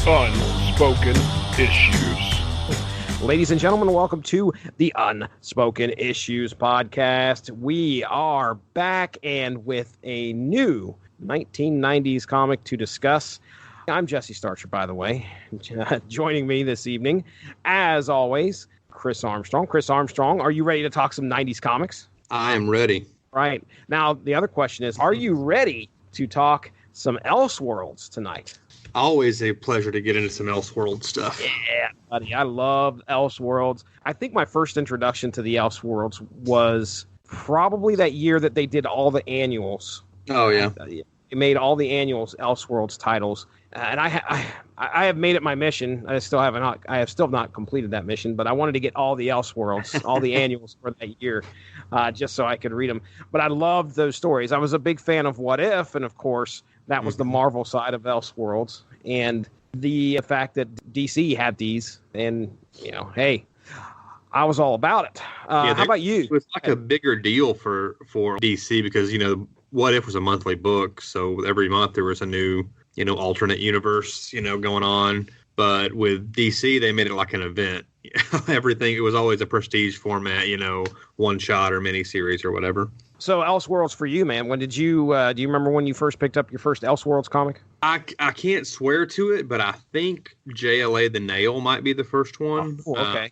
Unspoken Issues. Ladies and gentlemen, welcome to the Unspoken Issues Podcast. We are back and with a new 1990s comic to discuss. I'm Jesse Starcher, by the way. Joining me this evening, as always, Chris Armstrong. Chris Armstrong, are you ready to talk some 90s comics? I am ready. Right. Now, the other question is, are you ready to talk some Elseworlds tonight? Always a pleasure to get into some Elseworlds stuff. Yeah, buddy. I love Elseworlds. I think my first introduction to the Elseworlds was probably that year that they did all the annuals. Oh, yeah. They made all the annuals Elseworlds titles. And I have made it my mission. I have still not completed that mission, but I wanted to get all the Elseworlds, all the annuals for that year, just so I could read them. But I loved those stories. I was a big fan of What If, and of course, that was the Marvel side of Elseworlds. And the fact that DC had these, and, hey, I was all about it. How about you? It was like a bigger deal for DC because, What If was a monthly book. So every month there was a new, alternate universe, going on. But with DC, they made it like an event. Everything, it was always a prestige format, one shot or miniseries or whatever. So Elseworlds for you, man. When did you, do you remember when you first picked up your first Elseworlds comic? I can't swear to it, but I think JLA The Nail might be the first one. Oh, okay.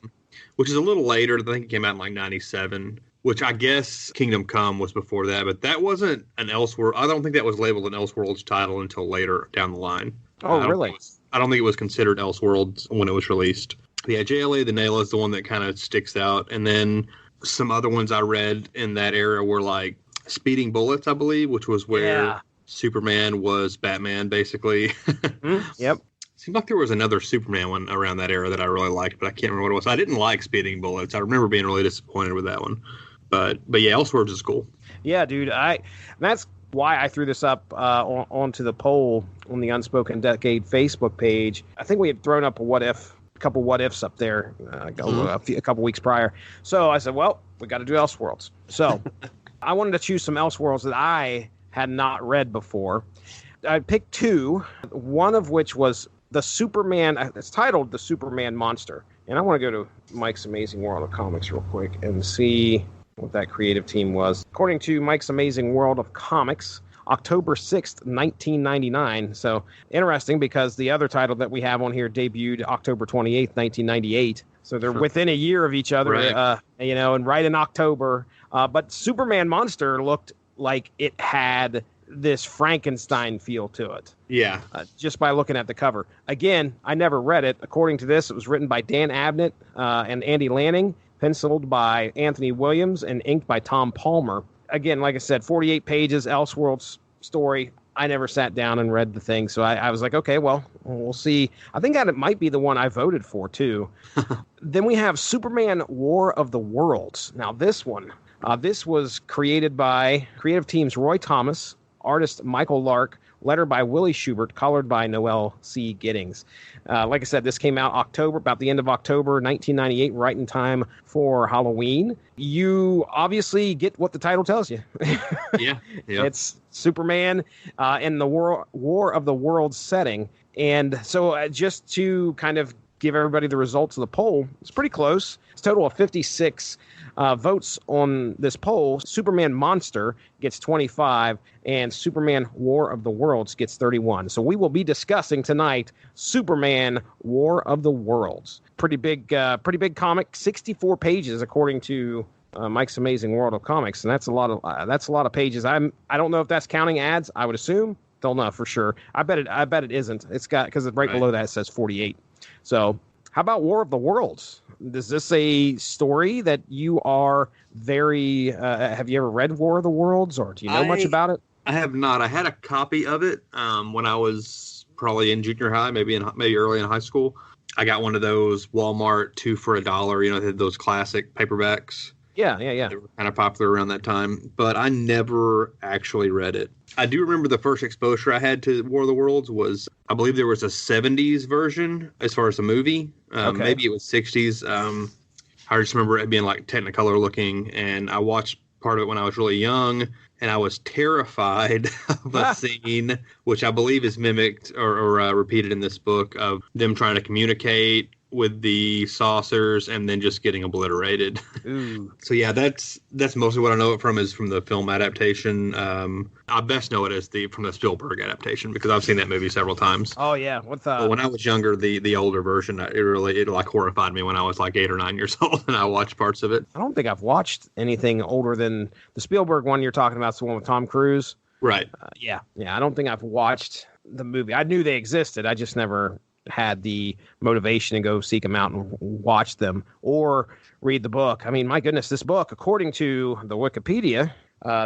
Which is a little later. I think it came out in like 97, which I guess Kingdom Come was before that, but that wasn't an Elseworlds. I don't think that was labeled an Elseworlds title until later down the line. Oh, really? I don't think it was considered Elseworlds when it was released. Yeah, JLA The Nail is the one that kind of sticks out. And then some other ones I read in that era were like Speeding Bullets, I believe, which was where Superman was Batman, basically. Yep. Seemed like there was another Superman one around that era that I really liked, but I can't remember what it was. I didn't like Speeding Bullets. I remember being really disappointed with that one. But yeah, Elseworlds is cool. Yeah, dude. That's why I threw this up onto the poll on the Unspoken Decade Facebook page. I think we had thrown up a couple what ifs up there a couple weeks prior. So I said, well, we got to do Elseworlds. So I wanted to choose some Elseworlds that I had not read before. I picked two, one of which was the Superman. It's titled The Superman Monster. And I want to go to Mike's Amazing World of Comics real quick and see what that creative team was. According to Mike's Amazing World of Comics, October 6th, 1999. So interesting because the other title that we have on here debuted October 28th, 1998. So they're within a year of each other, right. And right in October. But Superman Monster looked like it had this Frankenstein feel to it. Yeah. Just by looking at the cover. Again, I never read it. According to this, it was written by Dan Abnett and Andy Lanning, penciled by Anthony Williams, and inked by Tom Palmer. Again, like I said, 48 pages, Elseworlds story. I never sat down and read the thing, so I was like, okay, well, we'll see. I think that might be the one I voted for, too. Then we have Superman War of the Worlds. Now, this one, this was created by creative teams Roy Thomas, artist Michael Lark, letter by Willie Schubert, colored by Noel C. Giddings. Like I said, this came out about the end of October 1998, right in time for Halloween. You obviously get what the title tells you. Yeah. It's Superman in the War of the Worlds setting. And so just to kind of give everybody the results of the poll, it's pretty close. It's a total of 56 votes on this poll. Superman Monster gets 25, and Superman War of the Worlds gets 31. So we will be discussing tonight Superman War of the Worlds. Pretty big comic, 64 pages according to Mike's Amazing World of Comics, and that's a lot of pages. I don't know if that's counting ads. I would assume. Don't know for sure. I bet it isn't. It's got, because right below that it says 48. So how about War of the Worlds? Is this a story that you are very... have you ever read War of the Worlds, or do you know much about it? I have not. I had a copy of it when I was probably in junior high, maybe early in high school. I got one of those Walmart 2 for $1. They had those classic paperbacks. Yeah. They were kind of popular around that time, but I never actually read it. I do remember the first exposure I had to War of the Worlds was, I believe there was a 70s version as far as the movie. Maybe it was 60s. I just remember it being like Technicolor looking, and I watched part of it when I was really young, and I was terrified of a scene, which I believe is mimicked or repeated in this book, of them trying to communicate with the saucers and then just getting obliterated. Ooh. So yeah, that's mostly what I know it from, is from the film adaptation. I best know it as from the Spielberg adaptation, because I've seen that movie several times. Oh yeah, But when I was younger, the older version, it like horrified me when I was like 8 or 9 years old, and I watched parts of it. I don't think I've watched anything older than the Spielberg one you're talking about. It's the one with Tom Cruise. Right. Yeah. I don't think I've watched the movie. I knew they existed. I just never had the motivation to go seek them out and watch them or read the book. I mean, my goodness, this book, according to the Wikipedia,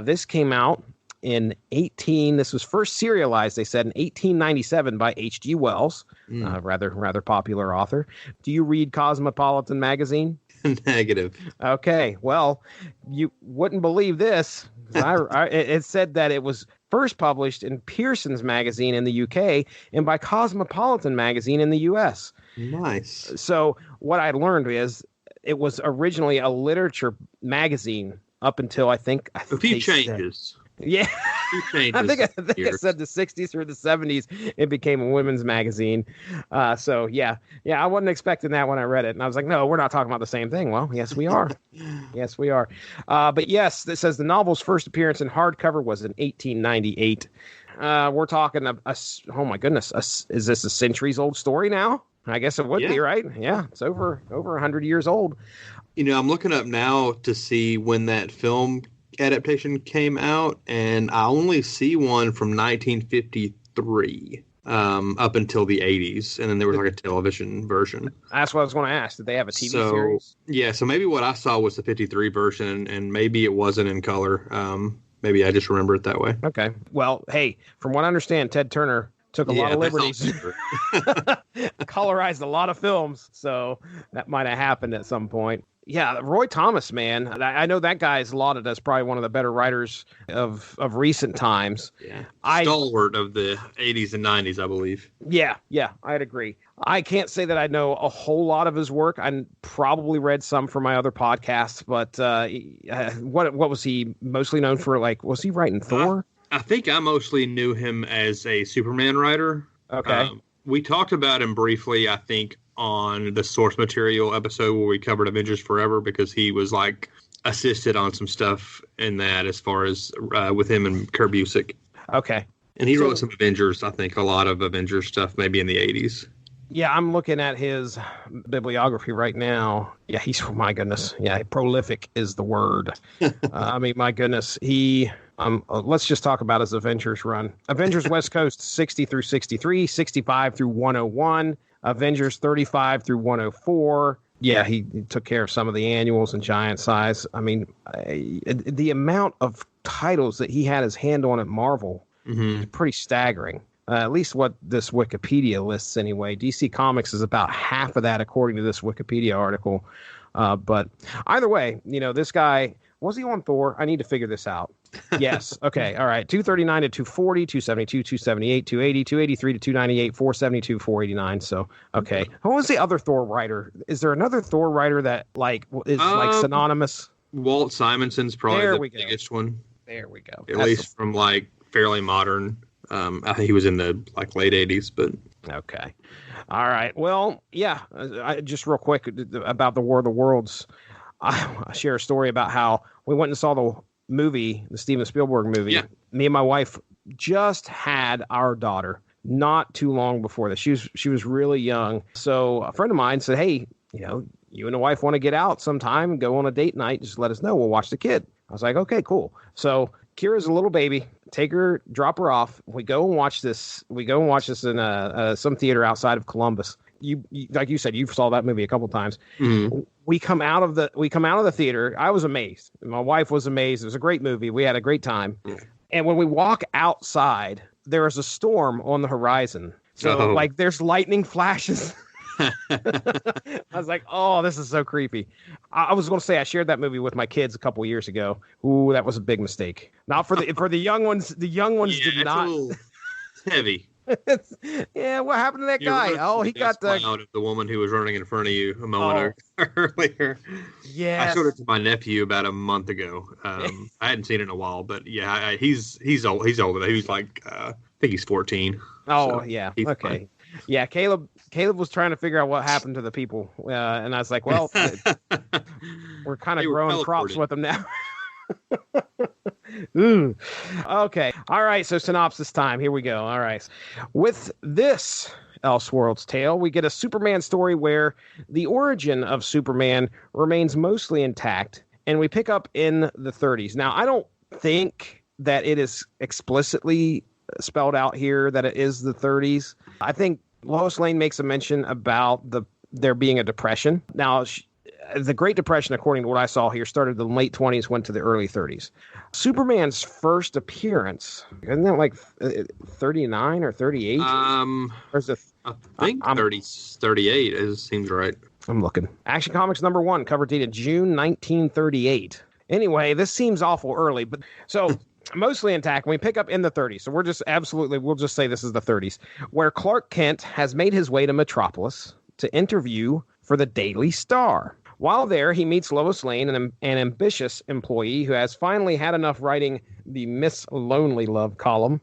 this came out this was first serialized, they said, in 1897 by H.G. Wells, rather popular author. Do you read Cosmopolitan magazine? Negative. Okay, well, you wouldn't believe this. It said that it was first published in Pearson's magazine in the UK and by Cosmopolitan magazine in the US. Nice. So what I learned is it was originally a literature magazine up until I think a few changes. Yeah. I think it said the 60s or the 70s it became a women's magazine. So yeah, I wasn't expecting that when I read it, and I was like, no, we're not talking about the same thing. Well, yes, we are. Yes, we are. But yes, it says the novel's first appearance in hardcover was in 1898. We're talking oh my goodness, is this a centuries old story now? I guess it would be, right? Yeah, it's over 100 years old. I'm looking up now to see when that film adaptation came out, and I only see one from 1953 up until the 80s, and then there was like a television version. That's what I was going to ask. Did they have a TV series? Yeah, so maybe what I saw was the 53 version, and maybe it wasn't in color. Maybe I just remember it that way. Okay. Well, hey, from what I understand, Ted Turner took a lot of liberties, colorized a lot of films, so that might have happened at some point. Yeah, Roy Thomas, man. I know that guy is lauded as probably one of the better writers of recent times. Yeah, stalwart of the 80s and 90s, I believe. Yeah, I'd agree. I can't say that I know a whole lot of his work. I probably read some for my other podcasts, but what was he mostly known for? Like, was he writing Thor? I think I mostly knew him as a Superman writer. Okay. We talked about him briefly, I think, on the source material episode where we covered Avengers Forever, because he was like assisted on some stuff in that, as far as with him and Kurt Busiek. Okay. And he wrote some Avengers, I think a lot of Avengers stuff, maybe in the 80s. Yeah, I'm looking at his bibliography right now. Yeah, oh my goodness. Yeah, prolific is the word. I mean, my goodness. Let's just talk about his Avengers run. Avengers West Coast 60 through 63, 65 through 101, Avengers 35 through 104. Yeah, he took care of some of the annuals and giant size. I mean, the amount of titles that he had his hand on at Marvel is pretty staggering. At least what this Wikipedia lists anyway. DC Comics is about half of that, according to this Wikipedia article. But either way, this guy, was he on Thor? I need to figure this out. Yes. Okay. All right. 239 to 240, 272, 278, 280, 283 to 298, 472, 489. So, okay. Who was the other Thor writer? Is there another Thor writer that is synonymous? Walt Simonson's probably the biggest one. There we go. At least from like fairly modern. I think he was in the late 80s, but okay. All right. Well, yeah. Just real quick about the War of the Worlds. I share a story about how we went and saw the movie, the Steven Spielberg movie. Yeah. Me and my wife just had our daughter not too long before this. She was really young. So a friend of mine said, hey, you and the wife want to get out sometime, go on a date night, just let us know. We'll watch the kid. I was like, okay, cool. So Kira's a little baby. Take her, drop her off. We go and watch this. In some theater outside of Columbus. You like you said, you saw that movie a couple times. Mm-hmm. We come out of the theater. I was amazed. My wife was amazed. It was a great movie. We had a great time. Mm-hmm. And when we walk outside, there is a storm on the horizon. So there's lightning flashes. I was like, oh, this is so creepy. I was going to say I shared that movie with my kids a couple of years ago. Ooh, that was a big mistake. Not for the young ones. The young ones did not. It's heavy. Yeah, what happened to that guy? Oh, he got the woman who was running in front of you a moment earlier. Yeah, I showed it to my nephew about a month ago. I hadn't seen it in a while, but yeah, he's old. He's older. He was like, I think he's 14. Oh, so yeah. okay. Fine. Yeah, Caleb was trying to figure out what happened to the people, and I was like, well, we're kind of growing crops with them now. Ooh. Okay. All right. So synopsis time. Here we go. All right. With this Elseworlds tale, we get a Superman story where the origin of Superman remains mostly intact, and we pick up in the 30s. Now, I don't think that it is explicitly spelled out here that it is the 30s. I think Lois Lane makes a mention about there being a depression. Now, the Great Depression, according to what I saw here, started in the late 20s, went to the early 30s. Superman's first appearance, isn't that like 39 or 38? Or is it, I think 38 seems right. I'm looking. Action Comics #1, cover dated June 1938. Anyway, this seems awful early, but so mostly intact. We pick up in the 30s. So we'll just say this is the 30s, where Clark Kent has made his way to Metropolis to interview for the Daily Star. While there, he meets Lois Lane, an ambitious employee who has finally had enough writing the Miss Lonely Love column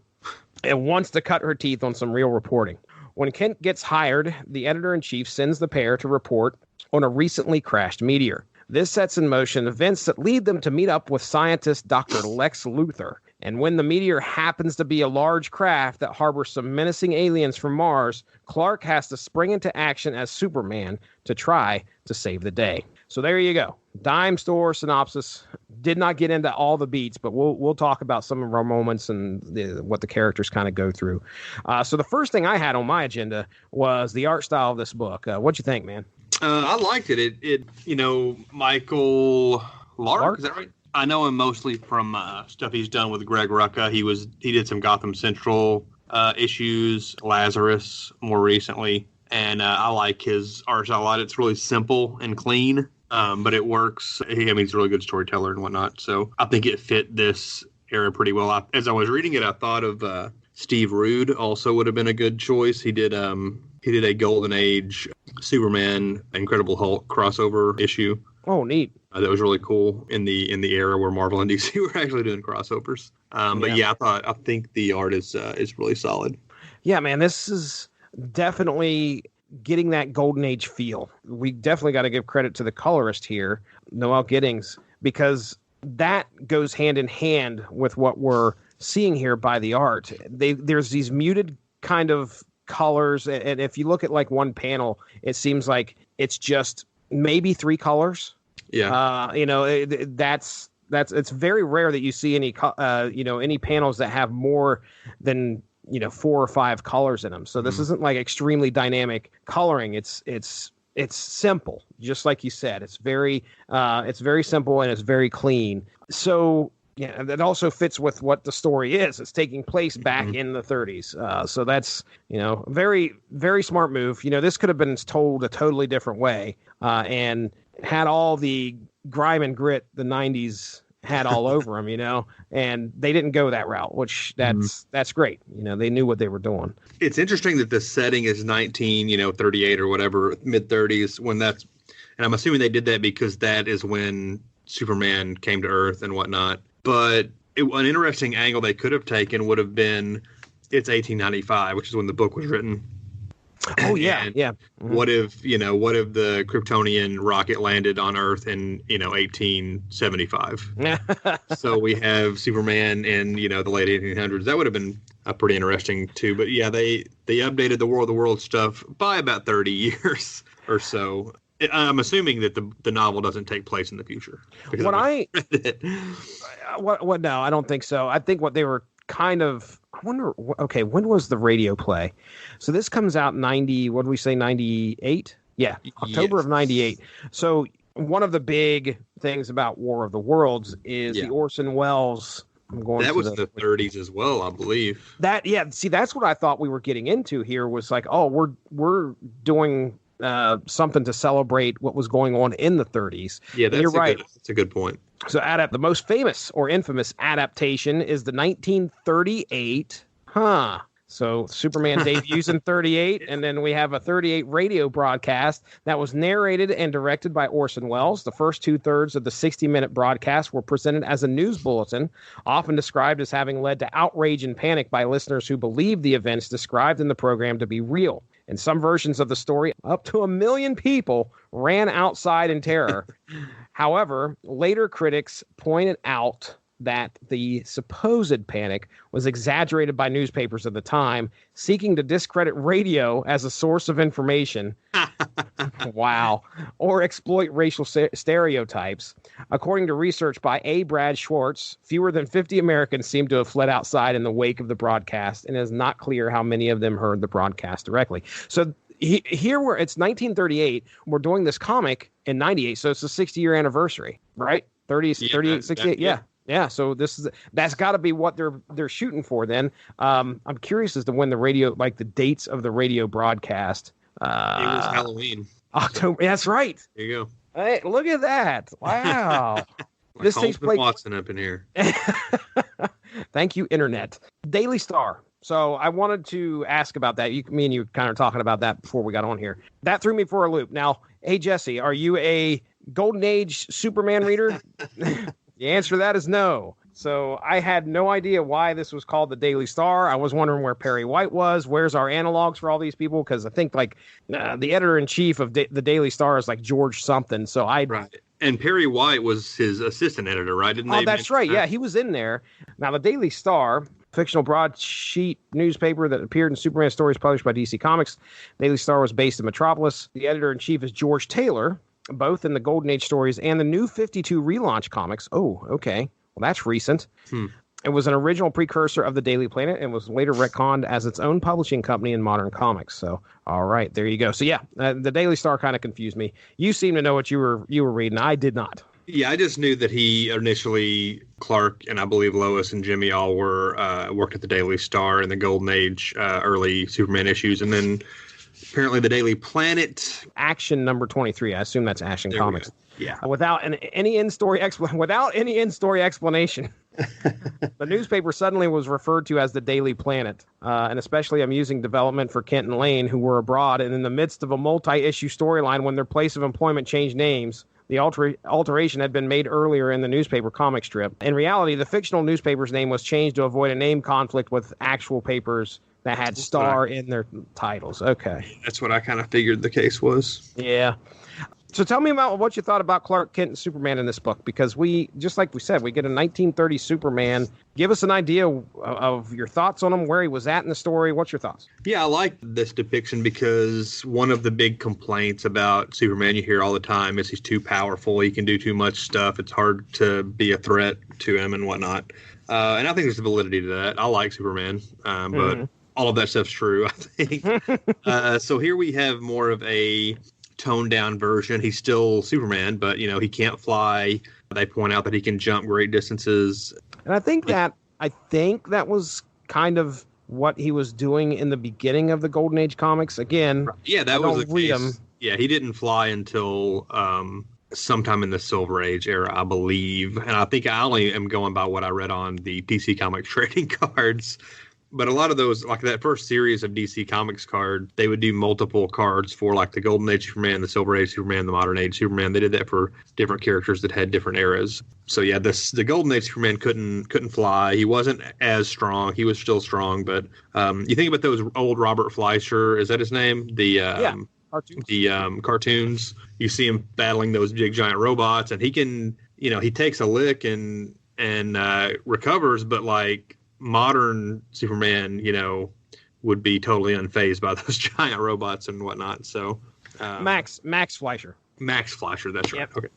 and wants to cut her teeth on some real reporting. When Kent gets hired, the editor-in-chief sends the pair to report on a recently crashed meteor. This sets in motion events that lead them to meet up with scientist Dr. Lex Luthor. And when the meteor happens to be a large craft that harbors some menacing aliens from Mars, Clark has to spring into action as Superman to try to save the day. So there you go. Dime store synopsis. Did not get into all the beats, but we'll talk about some of our moments and what the characters kind of go through. So the first thing I had on my agenda was the art style of this book. What'd you think, man? I liked it. It Michael Lark, is that right? I know him mostly from stuff he's done with Greg Rucka. He did some Gotham Central issues, Lazarus more recently, and I like his art style a lot. It's really simple and clean, but it works. He's a really good storyteller and whatnot. So I think it fit this era pretty well. As I was reading it, I thought of Steve Rude also would have been a good choice. He did a Golden Age Superman Incredible Hulk crossover issue. Oh, neat. That was really cool in the era where Marvel and DC were actually doing crossovers. But yeah, I think the art is really solid. Yeah, man, this is definitely getting that Golden Age feel. We definitely got to give credit to the colorist here, Noel Giddings, because that goes hand in hand with what we're seeing here by the art. There's these muted kind of colors, and if you look at like one panel, it seems like it's just maybe 3 colors. Yeah. It's very rare that you see any panels that have more than 4 or 5 colors in them. So this isn't like extremely dynamic coloring. It's simple, just like you said. It's very simple and it's very clean. So yeah, that also fits with what the story is. It's taking place back in the 30s. So that's, very, very smart move. This could have been told a totally different way and had all the grime and grit the 90s had all over them, and they didn't go that route, which that's great. They knew what they were doing. It's interesting that the setting is 38 or whatever, mid 30s and I'm assuming they did that because that is when Superman came to Earth and whatnot. But an interesting angle they could have taken would have been it's 1895, which is when the book was written. Oh yeah, yeah. Mm-hmm. What if the Kryptonian rocket landed on Earth in 1875? So we have Superman in the late 1800s. That would have been pretty interesting too. But yeah, they updated the War of the Worlds stuff by about 30 years or so. I'm assuming that the novel doesn't take place in the future. No, I don't think so. I think what they were kind of, I wonder, okay, when was the radio play? So this comes out 98? Yeah, October of 98. So one of the big things about War of the Worlds is the Orson Welles. That was the 30s as well, I believe. See, that's what I thought we were getting into here was like, oh, we're doing something to celebrate what was going on in the 30s. Yeah, you're right. That's a good point. So the most famous or infamous adaptation is the 1938 So Superman debuts in 38, and then we have a 38 radio broadcast that was narrated and directed by Orson Welles. The first 2/3 of the 60-minute broadcast were presented as a news bulletin, often described as having led to outrage and panic by listeners who believed the events described in the program to be real. In some versions of the story, up to 1 million people ran outside in terror. However, later critics pointed out that the supposed panic was exaggerated by newspapers of the time, seeking to discredit radio as a source of information. Wow. Or exploit racial stereotypes. According to research by A. Brad Schwartz, fewer than 50 Americans seem to have fled outside in the wake of the broadcast, and it is not clear how many of them heard the broadcast directly. So here it's 1938. We're doing this comic in 98, so it's the 60-year anniversary, right? 38, 68, yeah. Yeah, so that's got to be what they're shooting for. Then I'm curious as to when the radio, like the dates of the radio broadcast. It was Halloween. October. That's right. There you go. Hey, look at that! Wow. This takes place. Watson up in here. Thank you, Internet. Daily Star. So I wanted to ask about that. Me and you kind of talking about that before we got on here. That threw me for a loop. Now, hey Jesse, are you a Golden Age Superman reader? The answer to that is no. So I had no idea why this was called the Daily Star. I was wondering where Perry White was. Where's our analogs for all these people? Because I think like the editor-in-chief of the Daily Star is like George something. So right. And Perry White was his assistant editor, right? Didn't they? Oh, that's right. Yeah, he was in there. Now, the Daily Star, fictional broadsheet newspaper that appeared in Superman stories published by DC Comics. Daily Star was based in Metropolis. The editor-in-chief is George Taylor, both in the Golden Age stories and the New 52 relaunch comics. Oh, okay. Well, that's recent. It was an original precursor of the Daily Planet and was later retconned as its own publishing company in Modern Comics. So, all right, there you go. So, yeah, the Daily Star kind of confused me. You seem to know what you were reading. I did not. Yeah, I just knew that he initially, Clark and I believe Lois and Jimmy all were worked at the Daily Star in the Golden Age early Superman issues, and then apparently the Daily Planet. Action number 23. I assume that's Action Comics. Yeah. Without any in-story explanation, the newspaper suddenly was referred to as the Daily Planet, an especially amusing development for Kent and Lane, who were abroad and in the midst of a multi-issue storyline when their place of employment changed names. The alteration had been made earlier in the newspaper comic strip. In reality, the fictional newspaper's name was changed to avoid a name conflict with actual papers that had Star in their titles. Okay. That's what I kind of figured the case was. Yeah. So tell me about what you thought about Clark Kent and Superman in this book, because we, just like we said, we get a 1930 Superman. Give us an idea of your thoughts on him, where he was at in the story. What's your thoughts? Yeah, I like this depiction because one of the big complaints about Superman you hear all the time is he's too powerful. He can do too much stuff. It's hard to be a threat to him and whatnot. And I think there's validity to that. I like Superman, but all of that stuff's true, I think. So here we have more of a toned down version. He's still Superman, but he can't fly. They point out that he can jump great distances. And I think that was kind of what he was doing in the beginning of the Golden Age comics. Again, yeah, that was the case. Yeah, he didn't fly until sometime in the Silver Age era, I believe. And I think I only am going by what I read on the DC Comics trading cards. But a lot of those, like that first series of DC Comics card, they would do multiple cards for like the Golden Age Superman, the Silver Age Superman, the Modern Age Superman. They did that for different characters that had different eras. So yeah, the Golden Age Superman couldn't fly. He wasn't as strong. He was still strong, but you think about those old Robert Fleischer, is that his name? Cartoons. The cartoons. You see him battling those big giant robots, and he can, he takes a lick and recovers, but like modern Superman, would be totally unfazed by those giant robots and whatnot. So, Max Fleischer. Max Fleischer, that's right. Yep. Okay.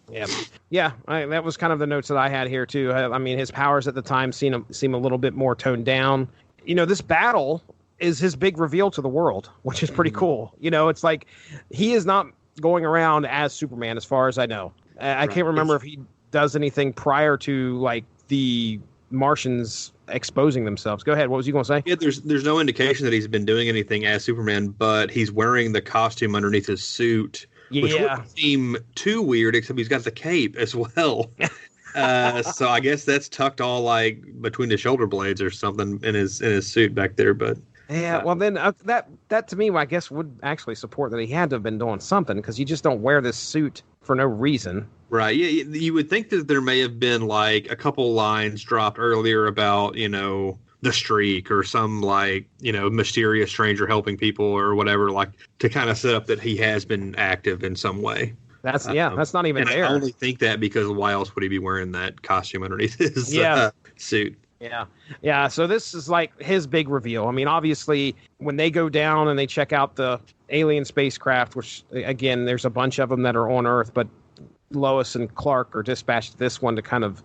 Yeah. That was kind of the notes that I had here too. I mean, his powers at the time seem a little bit more toned down. This battle is his big reveal to the world, which is pretty cool. It's like he is not going around as Superman, as far as I know. I can't remember if he does anything prior to like the Martians exposing themselves. Go ahead. What was you going to say? Yeah, there's no indication that he's been doing anything as Superman, but he's wearing the costume underneath his suit, which wouldn't seem too weird, except he's got the cape as well. So I guess that's tucked all like between the shoulder blades or something in his suit back there. But Yeah, well, then that to me, I guess, would actually support that he had to have been doing something, because you just don't wear this suit for no reason. Right. Yeah, you would think that there may have been like a couple lines dropped earlier about, the streak or some like, mysterious stranger helping people or whatever, like to kind of set up that he has been active in some way. That's not even and there. I only think that because why else would he be wearing that costume underneath his suit? Yeah. So this is like his big reveal. I mean, obviously, when they go down and they check out the alien spacecraft, which again, there's a bunch of them that are on Earth, but Lois and Clark are dispatched to this one to kind of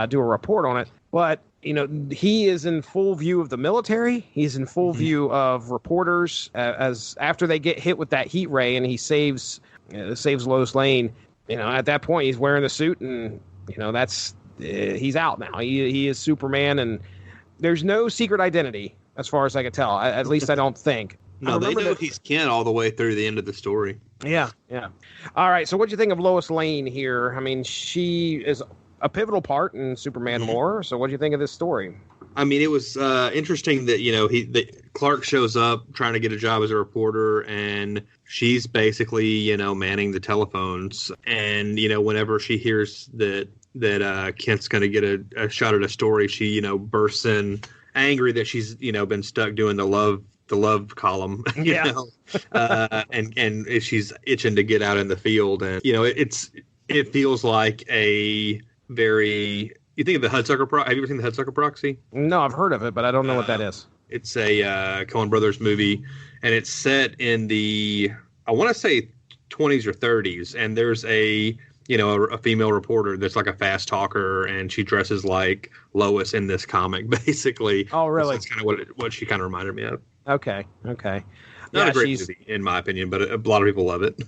do a report on it. But he is in full view of the military. He's in full view of reporters. As after they get hit with that heat ray, and he saves Lois Lane. At that point, he's wearing the suit, and that's he's out now. He is Superman, and there's no secret identity as far as I can tell. At least I don't think. No, they know he's Kent all the way through the end of the story. Yeah. All right. So, what do you think of Lois Lane here? I mean, she is a pivotal part in Superman lore. So, what do you think of this story? I mean, it was interesting that Clark shows up trying to get a job as a reporter, and she's basically manning the telephones. And whenever she hears that Kent's going to get a shot at a story, she bursts in angry that she's been stuck doing the love column, and she's itching to get out in the field, and it feels like a very. You think of the Hudsucker Proxy? Have you ever seen the Hudsucker Proxy? No, I've heard of it, but I don't know what that is. It's a Coen Brothers movie, and it's set in the, I want to say 20s or 30s, and there's a female reporter that's like a fast talker, and she dresses like Lois in this comic, basically. Oh, really? That's kind of what she kind of reminded me of. Okay. Not a great movie, in my opinion, but a lot of people love it.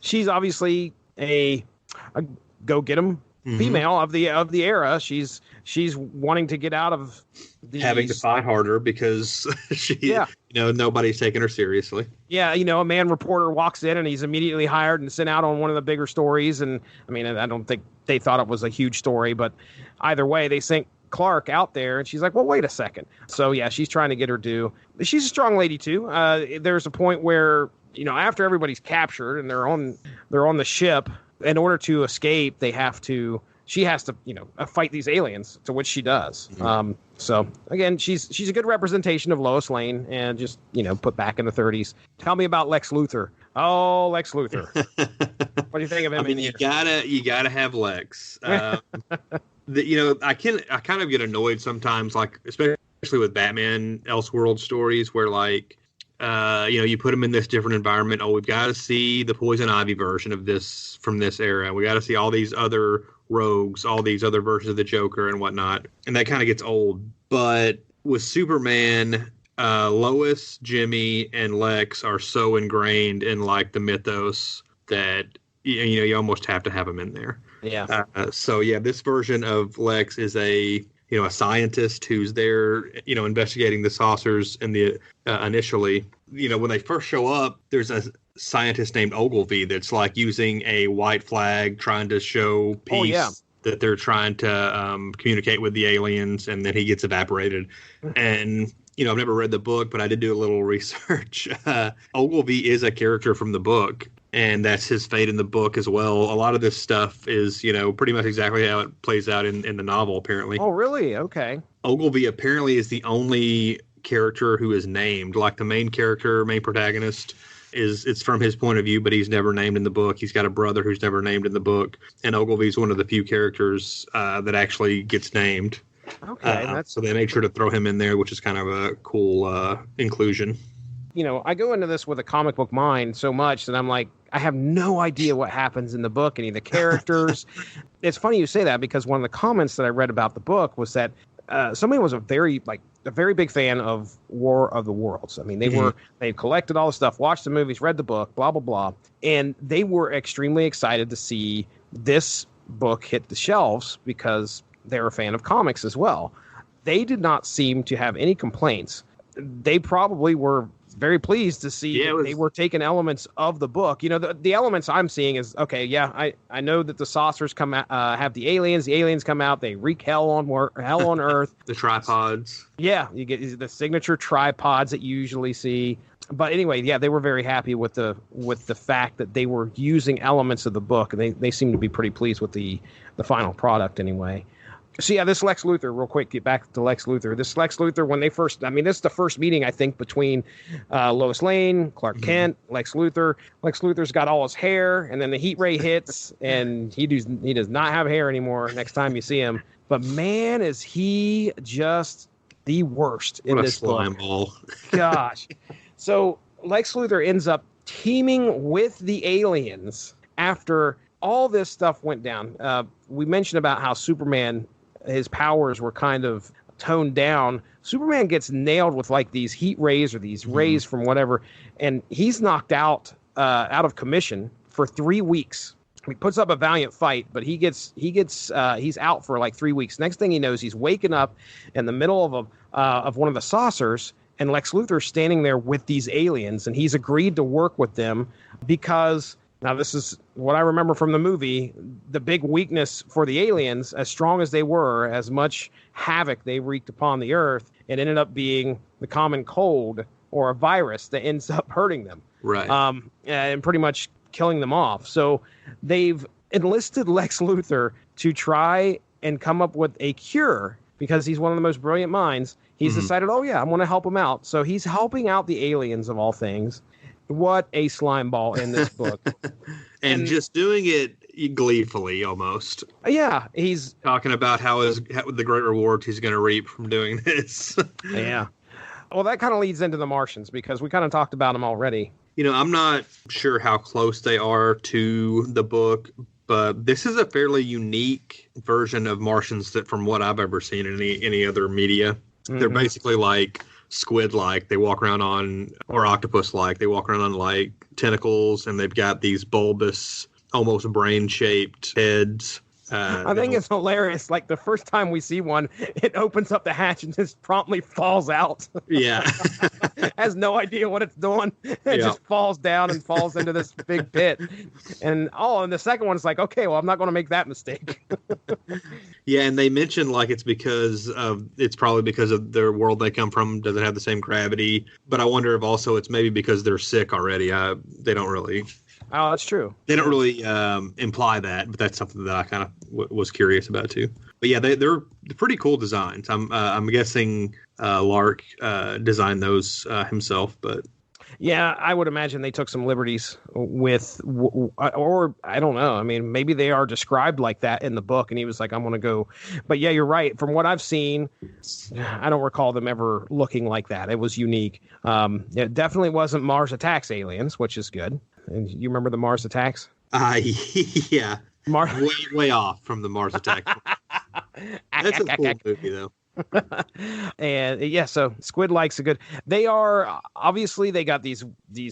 She's obviously a go-get-'em female of the era. She's wanting to get out of having to fight harder because nobody's taking her seriously. Yeah, a man reporter walks in and he's immediately hired and sent out on one of the bigger stories. And I mean, I don't think they thought it was a huge story, but either way, they sent Clark out there, and she's like, well, wait a second. So yeah, she's trying to get her due. She's a strong lady too. There's a point where after everybody's captured and they're on the ship, in order to escape, she has to fight these aliens, to which she does. So again, she's a good representation of Lois Lane, and just put back in the 30s. Tell me about Lex Luthor. Oh, Lex Luthor. What do you think of him? I mean, you gotta have Lex. I kind of get annoyed sometimes, like especially with Batman Elseworlds stories, where like you put him in this different environment. Oh, we've got to see the Poison Ivy version of this from this era. We got to see all these other rogues, all these other versions of the Joker and whatnot. And that kind of gets old. But with Superman, Lois, Jimmy, and Lex are so ingrained in like the mythos that you almost have to have them in there. Yeah. So yeah, this version of Lex is a scientist who's there, investigating the saucers and the initially, when they first show up, there's a scientist named Ogilvy that's like using a white flag trying to show peace, that they're trying to communicate with the aliens, and then he gets evaporated. And I've never read the book, but I did do a little research. Ogilvy is a character from the book, and that's his fate in the book as well. A lot of this stuff is, pretty much exactly how it plays out in the novel, apparently. Oh, really? Okay. Ogilvy apparently is the only character who is named. Like the main protagonist, it's from his point of view, but he's never named in the book. He's got a brother who's never named in the book. And Ogilvy's one of the few characters that actually gets named. Okay. So they made sure to throw him in there, which is kind of a cool inclusion. I go into this with a comic book mind so much that I'm like, I have no idea what happens in the book, any of the characters. It's funny you say that, because one of the comments that I read about the book was that somebody was a very big fan of War of the Worlds. I mean, they collected all the stuff, watched the movies, read the book, blah, blah, blah. And they were extremely excited to see this book hit the shelves because they're a fan of comics as well. They did not seem to have any complaints they probably were very pleased to see they were taking elements of the book. You know, the elements I'm seeing is, okay, yeah, I know that the saucers come out, have the aliens come out, they wreak hell on Earth. The tripods. Yeah, you get the signature tripods that you usually see. But anyway, yeah, they were very happy with the fact that they were using elements of the book, and they seem to be pretty pleased with the final product anyway. So yeah, this Lex Luthor, real quick, get back to Lex Luthor. This Lex Luthor, when they first, I mean, this is the first meeting, I think, between Lois Lane, Clark Kent, Lex Luthor. Lex Luthor's got all his hair, and then the heat ray hits, and he does not have hair anymore next time you see him. But man, is he just the worst in this book. Slime ball. Gosh. So Lex Luthor ends up teaming with the aliens after all this stuff went down. We mentioned about how Superman, his powers were kind of toned down. Superman gets nailed with like these heat rays or these rays from whatever, and he's knocked out of commission for 3 weeks. He puts up a valiant fight, but he's out for like 3 weeks. Next thing he knows, he's waking up in the middle of one of the saucers, and Lex Luthor's standing there with these aliens, and he's agreed to work with them because, now this is what I remember from the movie, the big weakness for the aliens, as strong as they were, as much havoc they wreaked upon the Earth, it ended up being the common cold or a virus that ends up hurting them. Right. And pretty much killing them off. So they've enlisted Lex Luthor to try and come up with a cure because he's one of the most brilliant minds. He's decided, oh yeah, I'm going to help him out. So he's helping out the aliens of all things. What a slime ball in this book. and just doing it gleefully almost. Yeah, he's talking about how the great rewards he's going to reap from doing this. Yeah. Well, that kind of leads into the Martians because we kind of talked about them already. You know, I'm not sure how close they are to the book, but this is a fairly unique version of Martians that from what I've ever seen in any other media. They're basically like squid-like. They walk around on, or octopus-like. They walk around on like tentacles, and they've got these bulbous, almost brain-shaped heads. I think it's hilarious. Like the first time we see one, it opens up the hatch and just promptly falls out. Yeah. Has no idea what it's doing. It just falls down and falls into this big pit. And the second one's like, okay, well, I'm not going to make that mistake. Yeah, and they mentioned like it's probably because of their world they come from doesn't have the same gravity. But I wonder if also it's maybe because they're sick already. They don't really. Oh, that's true. They don't really imply that, but that's something that I kind of was curious about too. But yeah, they're pretty cool designs. I'm guessing Lark designed those himself, but yeah, I would imagine they took some liberties with, or I don't know. I mean, maybe they are described like that in the book, and he was like, "I'm going to go." But yeah, you're right. From what I've seen, I don't recall them ever looking like that. It was unique. It definitely wasn't Mars Attacks aliens, which is good. And you remember the Mars Attacks? Yeah. Way off from the Mars Attacks. That's a cool movie, though. And yeah, so Squid likes a good. They are obviously they got these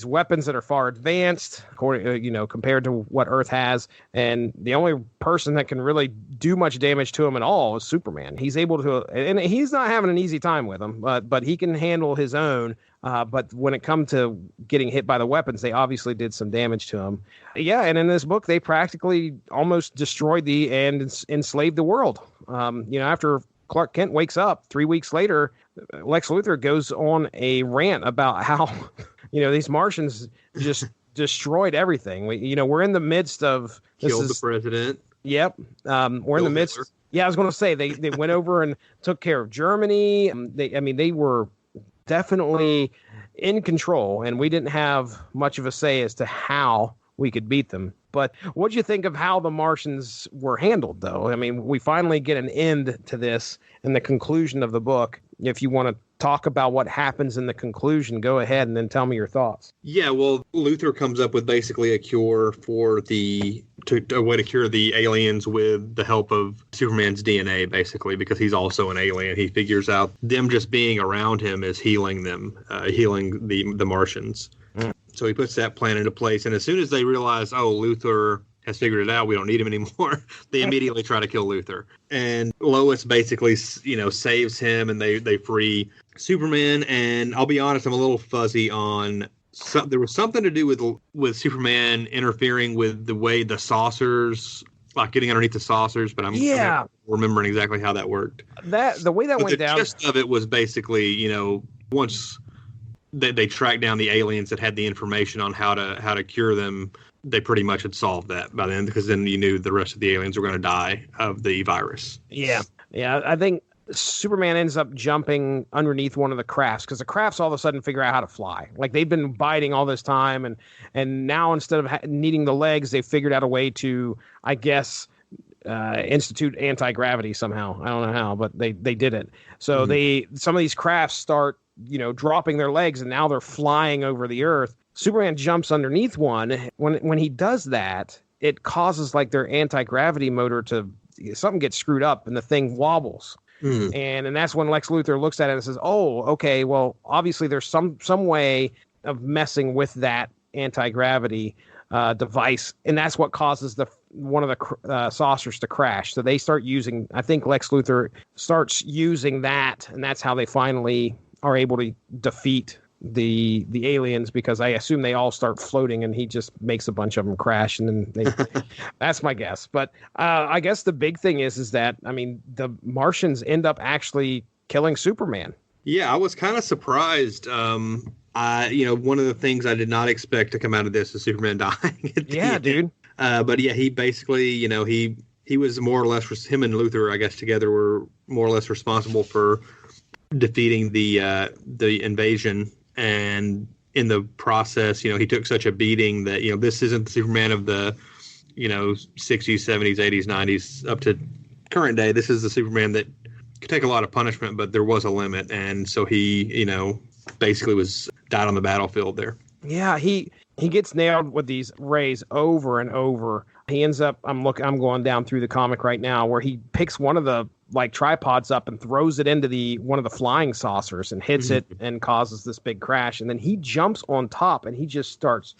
weapons that are far advanced, compared to what Earth has. And the only person that can really do much damage to him at all is Superman. He's able to, and he's not having an easy time with them, but he can handle his own. But when it comes to getting hit by the weapons, they obviously did some damage to him. Yeah, and in this book, they practically almost destroyed and enslaved the world. After Clark Kent wakes up 3 weeks later, Lex Luthor goes on a rant about how, these Martians just destroyed everything. We're in the midst of killed the president. Yep, we're in the midst. Hitler. Yeah, I was going to say they went over and took care of Germany. They were definitely in control, and we didn't have much of a say as to how we could beat them. But what do you think of how the Martians were handled, though? I mean, we finally get an end to this in the conclusion of the book. If you want to talk about what happens in the conclusion, go ahead and then tell me your thoughts. Yeah, well, Luthor comes up with basically a cure for a way to cure the aliens with the help of Superman's DNA, basically, because he's also an alien. He figures out them just being around him is healing them, healing the Martians. So he puts that plan into place. And as soon as they realize, Luthor has figured it out. We don't need him anymore. They immediately try to kill Luthor. And Lois basically, saves him, and they free Superman. And I'll be honest, I'm a little fuzzy on... there was something to do with Superman interfering with the way the saucers... like getting underneath the saucers, but I'm not remembering exactly how that worked. The way that went down... The gist of it was basically, once they tracked down the aliens that had the information on how to cure them, they pretty much had solved that by then, because then you knew the rest of the aliens were going to die of the virus. Yeah. I think Superman ends up jumping underneath one of the crafts, because the crafts all of a sudden figure out how to fly. Like, they've been biting all this time, and now instead of needing the legs, they figured out a way to, I guess, institute anti-gravity somehow. I don't know how, but they did it. So some of these crafts start, dropping their legs, and now they're flying over the earth. Superman jumps underneath one. When he does that, it causes like their anti-gravity motor something gets screwed up, and the thing wobbles. And that's when Lex Luthor looks at it and says, "Oh, okay. Well, obviously there's some way of messing with that anti-gravity device, and that's what causes one of the saucers to crash." So they start using. I think Lex Luthor starts using that, and that's how they finally are able to defeat the aliens, because I assume they all start floating, and he just makes a bunch of them crash, and then they that's my guess. But I guess the big thing is that, I mean, the Martians end up actually killing Superman. Yeah, I was kind of surprised. One of the things I did not expect to come out of this is Superman dying. Dude. But yeah, he basically, he was more or less, him and Luthor, I guess, together were more or less responsible for defeating the invasion. And in the process, he took such a beating that, this isn't the Superman of the, 60s, 70s, 80s, 90s, up to current day. This is the Superman that could take a lot of punishment, but there was a limit. And so he, basically died on the battlefield there. Yeah, he gets nailed with these rays over and over. He ends up, I'm going down through the comic right now, where he picks one of the tripods up and throws it into one of the flying saucers and hits it and causes this big crash. And then he jumps on top, and he just starts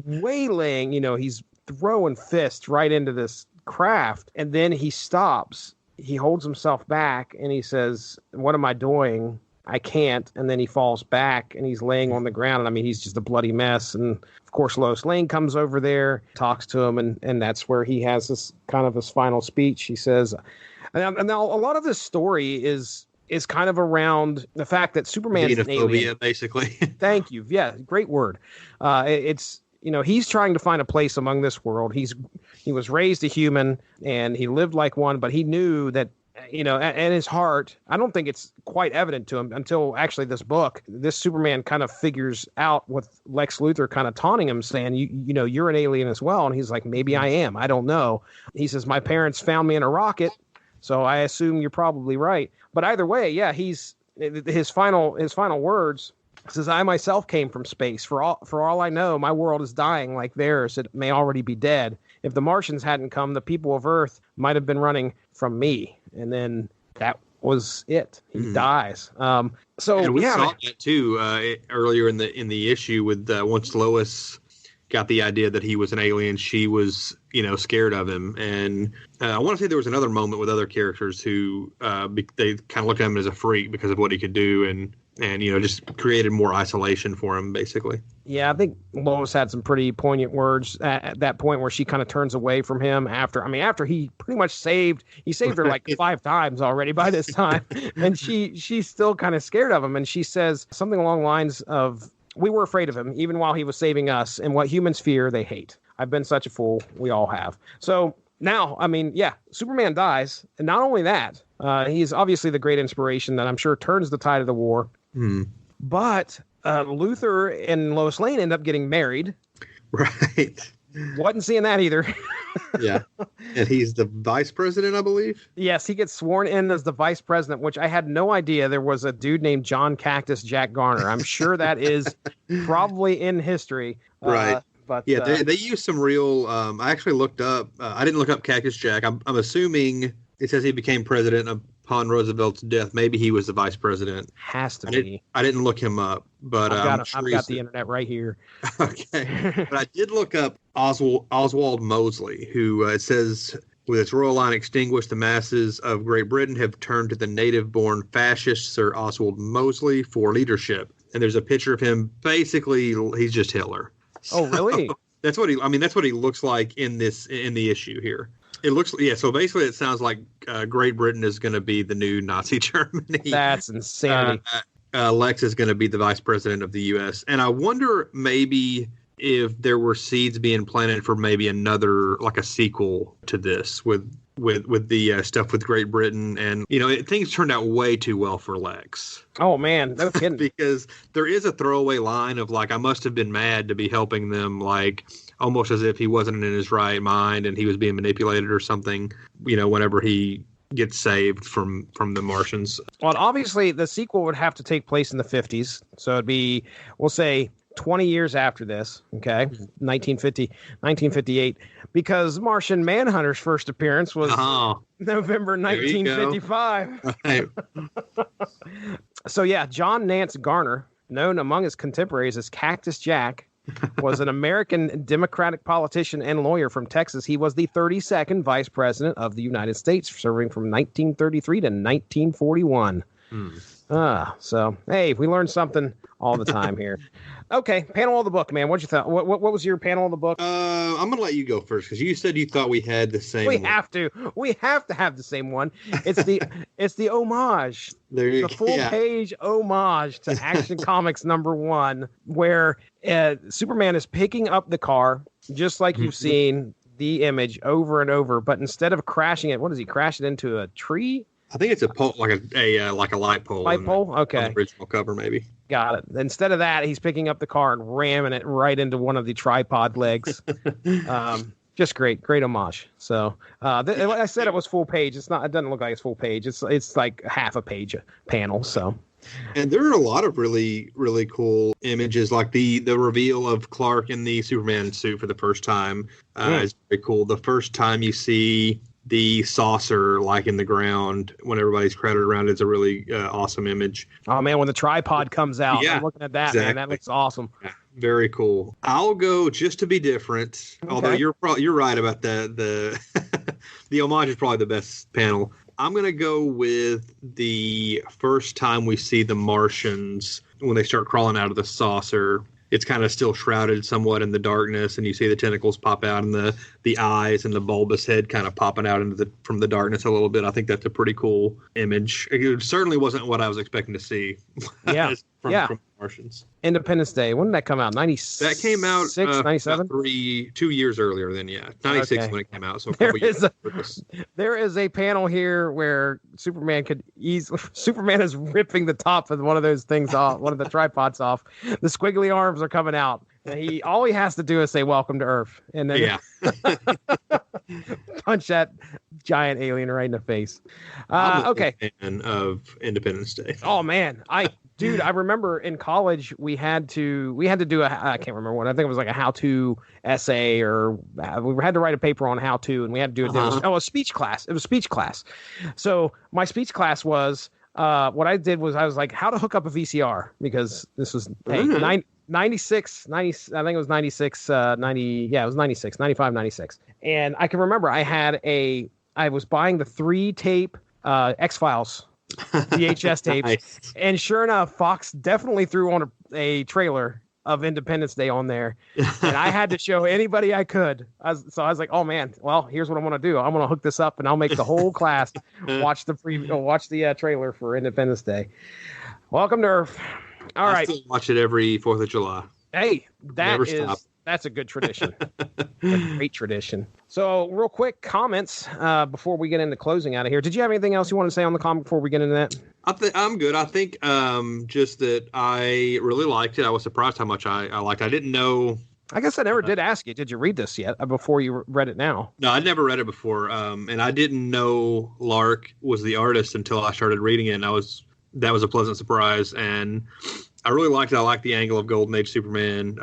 wailing, he's throwing fists right into this craft. And then he stops, he holds himself back, and he says, "What am I doing? I can't." And then he falls back, and he's laying on the ground. And I mean, he's just a bloody mess. And of course, Lois Lane comes over there, talks to him, and that's where he has this kind of his final speech. He says, and now a lot of this story is kind of around the fact that Superman's an alien. Basically. Thank you. Yeah, great word. It's, he's trying to find a place among this world. He was raised a human, and he lived like one, but he knew that, in his heart, I don't think it's quite evident to him until actually this Superman kind of figures out, with Lex Luthor kind of taunting him, saying, you're an alien as well. And he's like, "Maybe I am. I don't know." He says, "My parents found me in a rocket, so I assume you're probably right." But either way, yeah, his final words says, "I myself came from space. For all I know, my world is dying like theirs. It may already be dead. If the Martians hadn't come, the people of Earth might have been running from me." And then that was it. He dies. And we saw that too earlier in the issue with once Lois got the idea that he was an alien, she was scared of him. And I want to say there was another moment with other characters who they kind of looked at him as a freak because of what he could do, and just created more isolation for him, basically. Yeah, I think Lois had some pretty poignant words at that point, where she kind of turns away from him after he pretty much saved her like 5 times already by this time. And she's still kind of scared of him. And she says something along the lines of, "We were afraid of him even while he was saving us, and what humans fear, they hate. I've been such a fool. We all have." So now, I mean, yeah, Superman dies. And not only that, he's obviously the great inspiration that I'm sure turns the tide of the war. But Luthor and Lois Lane end up getting married. Right. Wasn't seeing that either. Yeah. And he's the vice president, I believe. Yes, he gets sworn in as the vice president, which I had no idea there was a dude named John Cactus Jack Garner. I'm sure that is probably in history. Right. But yeah, they use some real. I actually looked up. I didn't look up Cactus Jack. I'm assuming it says he became president upon Roosevelt's death, maybe he was the vice president. Has to be. I didn't look him up, but I've got the internet right here. Okay, but I did look up Oswald Mosley, who it says, with its royal line extinguished, the masses of Great Britain have turned to the native-born fascist Sir Oswald Mosley for leadership. And there's a picture of him. Basically, he's just Hitler. Oh, really? That's what he looks like in the issue here. It looks, yeah. So basically, it sounds like Great Britain is going to be the new Nazi Germany. That's insanity. Lex is going to be the vice president of the U.S. And I wonder maybe if there were seeds being planted for maybe another, like a sequel to this with the stuff with Great Britain. And, things turned out way too well for Lex. Oh, man. No kidding. Because there is a throwaway line of, like, I must have been mad to be helping them, like, almost as if he wasn't in his right mind and he was being manipulated or something, whenever he gets saved from the Martians. Well, obviously, the sequel would have to take place in the 50s. So it'd be, we'll say, 20 years after this, okay, 1958, because Martian Manhunter's first appearance was November 1955. Right. So, yeah, John Nance Garner, known among his contemporaries as Cactus Jack, was an American Democratic politician and lawyer from Texas. He was the 32nd Vice President of the United States, serving from 1933 to 1941. So, hey, we learned something all the time here. Okay, panel of the book, man. What'd you think? What was your panel of the book? I'm going to let you go first because you said you thought we had the same one. We have to have the same one. It's the homage. The full page homage to Action Comics #1, where Superman is picking up the car, just like you've seen the image over and over, but instead of crashing it, what does he crash it into a tree? I think it's a pole, like a light pole. Light pole? Okay. On the original cover, maybe. Got it. Instead of that, he's picking up the car and ramming it right into one of the tripod legs. Just great homage. So, like I said, it was full page. It's not. It doesn't look like it's full page. It's like half a page panel. So. And there are a lot of really, really cool images, like the reveal of Clark in the Superman suit for the first time. Is very cool. The first time you see the saucer like in the ground when everybody's crowded around, it's a really awesome image. Oh man, when the tripod comes out, I'm looking at that, exactly. Man, that looks awesome. Yeah, very cool. I'll go just to be different, although you're right about the the homage is probably the best panel. I'm going to go with the first time we see the Martians when they start crawling out of the saucer. It's kind of still shrouded somewhat in the darkness, and you see the tentacles pop out and the eyes and the bulbous head kind of popping out from the darkness a little bit. I think that's a pretty cool image. It certainly wasn't what I was expecting to see. Yeah. from Martians. Independence Day. When did that come out? 96? That came out 97? 2 years earlier than 96 when it came out. So there is a panel here where Superman is ripping the top of one of those things off, one of the tripods off. The squiggly arms are coming out. And all he has to do is say "Welcome to Earth," and then punch that giant alien right in the face. Okay. Fan of Independence Day. Oh man, I remember in college we had to do I can't remember what. I think it was like a how-to essay, or we had to write a paper on how-to, and we had to do it. A speech class. It was speech class. So my speech class was what I did was I was like, how to hook up a VCR, because this was 96, 90, I think it was 96, 90, yeah, it was 96, 95, 96. And I can remember I was buying the 3-tape X-Files VHS tapes. Nice. And sure enough, Fox definitely threw on a trailer of Independence Day on there. And I had to show anybody I could. So I was like, oh man, well, here's what I'm going to do. I'm going to hook this up and I'll make the whole class watch the trailer for Independence Day. Welcome to Earth. All right. I still watch it every 4th of July. Hey, that's a good tradition. A great tradition. So real quick comments before we get into closing out of here. Did you have anything else you want to say on the comic before we get into that? I'm good. I think just that I really liked it. I was surprised how much I liked it. I didn't know. I guess I never did ask you. Did you read this yet before you read it now? No, I'd never read it before. And I didn't know Lark was the artist until I started reading it. And that was a pleasant surprise. And I really liked it. I liked the angle of Golden Age Superman.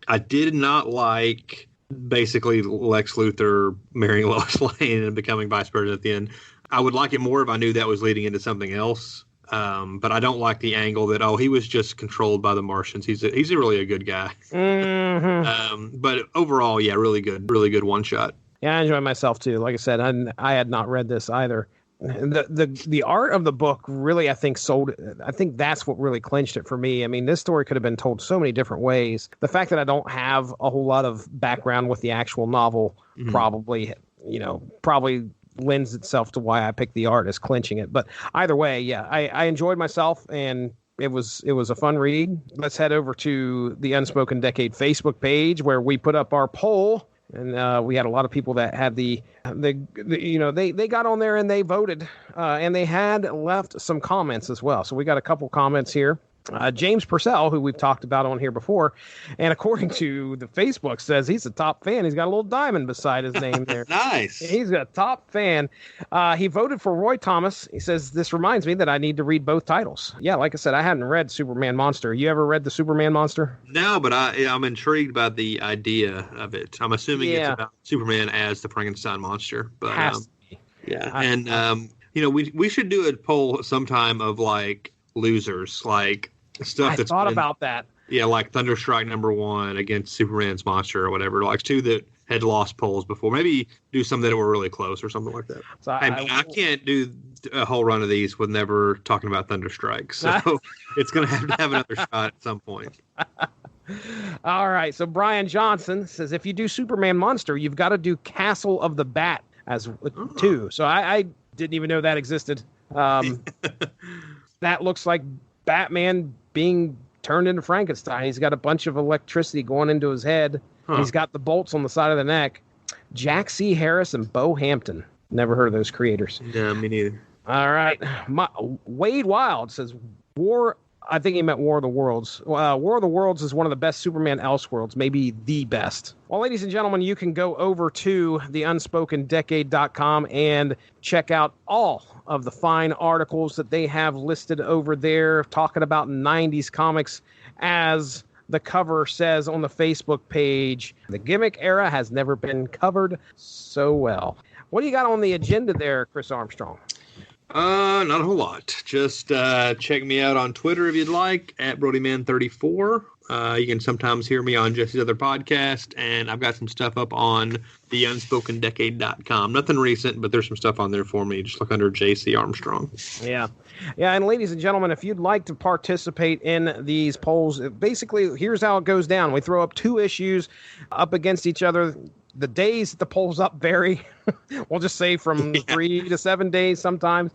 I did not like basically Lex Luthor marrying Lois Lane and becoming vice president at the end. I would like it more if I knew that was leading into something else. But I don't like the angle that, he was just controlled by the Martians. He's really a good guy. Mm-hmm. But overall, yeah, really good one shot. Yeah, I enjoyed myself too. Like I said, I had not read this either. The art of the book really, I think, sold. I think that's what really clinched it for me. I mean, this story could have been told so many different ways. The fact that I don't have a whole lot of background with the actual novel probably lends itself to why I picked the art as clinching it. But either way, yeah, I enjoyed myself, and it was a fun read. Let's head over to the Unspoken Decade Facebook page where we put up our poll. And we had a lot of people that had they got on there and they voted, and they had left some comments as well. So we got a couple comments here. James Purcell, who we've talked about on here before, and according to the Facebook, says he's a top fan. He's got a little diamond beside his name there. Nice. He's a top fan. He voted for Roy Thomas. He says, this reminds me that I need to read both titles. Yeah, like I said, I hadn't read Superman Monster. You ever read the Superman Monster? No, but I'm intrigued by the idea of it. I'm assuming it's about Superman as the Frankenstein monster. But we should do a poll sometime of like losers, like stuff that's thought about that. Yeah, like Thunderstrike #1 against Superman's monster or whatever. Like two that had lost polls before. Maybe do some that were really close or something like that. So I can't do a whole run of these with never talking about Thunderstrike. So it's going to have another shot at some point. All right. So Brian Johnson says, if you do Superman Monster, you've got to do Castle of the Bat as too. So I didn't even know that existed. That looks like Batman being turned into Frankenstein. He's got a bunch of electricity going into his head. He's got the bolts on the side of the neck. Jack C. Harris and Bo Hampton. Never heard of those creators. Yeah, me neither. All right. Wade Wild says, I think he meant War of the Worlds. War of the Worlds is one of the best Superman Elseworlds, maybe the best. Well, ladies and gentlemen, you can go over to the UnspokenDecade.com and check out all of the fine articles that they have listed over there, talking about 90s comics. As the cover says on the Facebook page, the gimmick era has never been covered so well. What do you got on the agenda there, Chris Armstrong? Not a whole lot. Just check me out on Twitter if you'd like, at BrodyMan34. You can sometimes hear me on Jesse's other podcast, and I've got some stuff up on the UnspokenDecade.com. Nothing recent, but there's some stuff on there for me. Just look under JC Armstrong. Yeah. Yeah, and ladies and gentlemen, if you'd like to participate in these polls, basically, here's how it goes down. We throw up two issues up against each other. The days that the polls up vary. We'll just say from 3 to 7 days sometimes,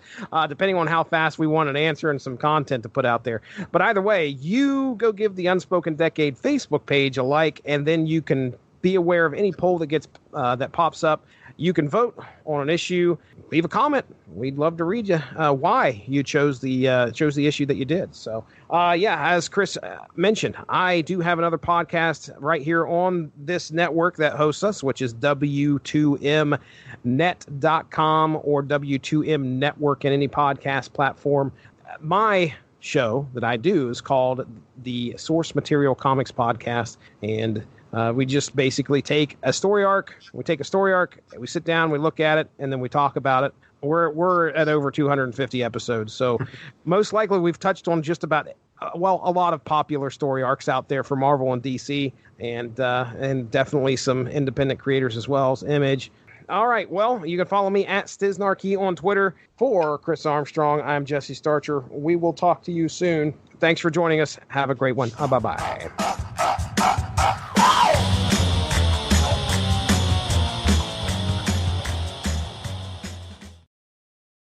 depending on how fast we want an answer and some content to put out there. But either way, you go give the Unspoken Decade Facebook page a like, and then you can be aware of any poll that gets that pops up. You can vote on an issue, leave a comment. We'd love to read you why you chose the issue that you did. So, as Chris mentioned, I do have another podcast right here on this network that hosts us, which is W2Mnet.com or W2M Network in any podcast platform. My show that I do is called the Source Material Comics Podcast, and we just basically take a story arc. We sit down, we look at it, and then we talk about it. We're at over 250 episodes, so most likely we've touched on just about a lot of popular story arcs out there for Marvel and DC, and definitely some independent creators as well as Image. All right, well, you can follow me at Stiznarkey on Twitter. For Chris Armstrong, I'm Jesse Starcher. We will talk to you soon. Thanks for joining us. Have a great one. Bye-bye.